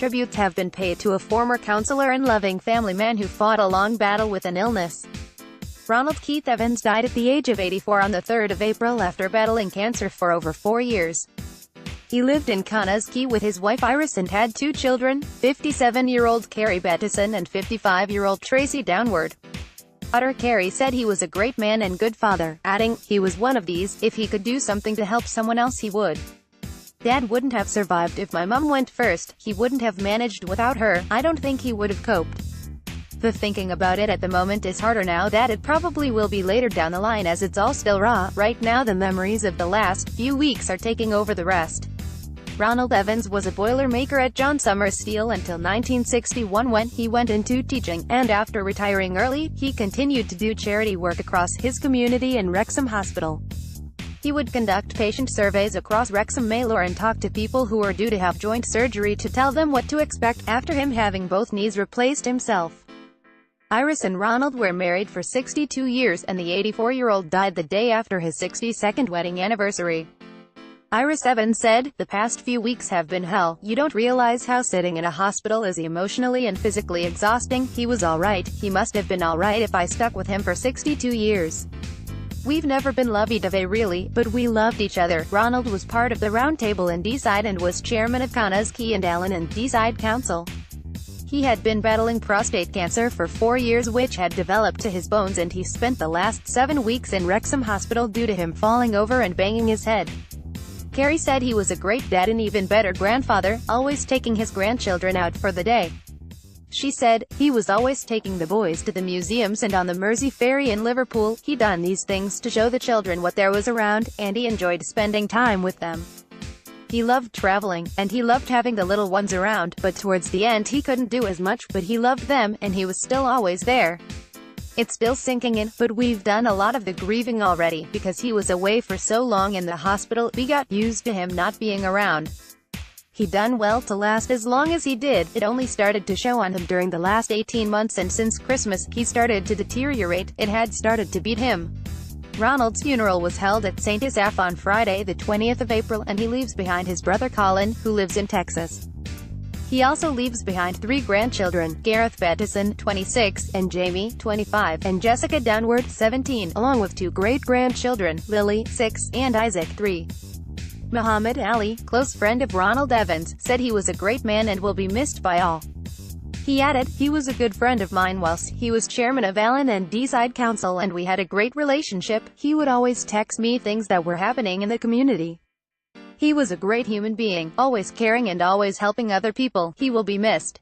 Tributes have been paid to a former councillor and loving family man who fought a long battle with an illness. Ronald Keith Evans died at the age of 84 on the 3rd of April after battling cancer for over 4 years. He lived in Connah's Quay with his wife Iris and had 2 children, 57-year-old Kerry Bateson and 55-year-old Tracey Downward. Daughter Kerry said he was a great man and good father, adding, "He was one of these, if he could do something to help someone else he would. Dad wouldn't have survived if my mum went first, he wouldn't have managed without her, I don't think he would have coped. The thinking about it at the moment is harder now that it probably will be later down the line as it's all still raw. Right now the memories of the last few weeks are taking over the rest." Ronald Evans was a boilermaker at John Summers Steel until 1961 when he went into teaching, and after retiring early, he continued to do charity work across his community and Wrexham Hospital. He would conduct patient surveys across Wrexham Malor and talk to people who were due to have joint surgery to tell them what to expect, after him having both knees replaced himself. Iris and Ronald were married for 62 years, and the 84-year-old died the day after his 62nd wedding anniversary. Iris Evans said, "The past few weeks have been hell. You don't realize how sitting in a hospital is emotionally and physically exhausting. He was alright. He must have been alright if I stuck with him for 62 years. We've never been lovey-dovey really, but we loved each other." Ronald was part of the Round Table in Deeside and was chairman of Connah's Quay and Allen and Deeside Council. He had been battling prostate cancer for 4 years which had developed to his bones, and he spent the last 7 weeks in Wrexham Hospital due to him falling over and banging his head. Kerry said he was a great dad and even better grandfather, always taking his grandchildren out for the day. She said, "He was always taking the boys to the museums and on the Mersey ferry in Liverpool. He done these things to show the children what there was around, and he enjoyed spending time with them. He loved traveling, and he loved having the little ones around, but towards the end he couldn't do as much, but he loved them, and he was still always there. It's still sinking in, but we've done a lot of the grieving already, because he was away for so long in the hospital, we got used to him not being around. He done well to last as long as he did. It only started to show on him during the last 18 months, and since Christmas, he started to deteriorate. It had started to beat him." Ronald's funeral was held at St. Isaph on Friday, the 20th of April, and he leaves behind his brother Colin, who lives in Texas. He also leaves behind 3 grandchildren, Gareth Bateson, 26, and Jamie, 25, and Jessica Downward, 17, along with 2 great-grandchildren, Lily, 6, and Isaac, 3. Muhammad Ali, close friend of Ronald Evans, said he was a great man and will be missed by all. He added, "He was a good friend of mine whilst he was chairman of Allen and Deeside Council, and we had a great relationship. He would always text me things that were happening in the community. He was a great human being, always caring and always helping other people. He will be missed."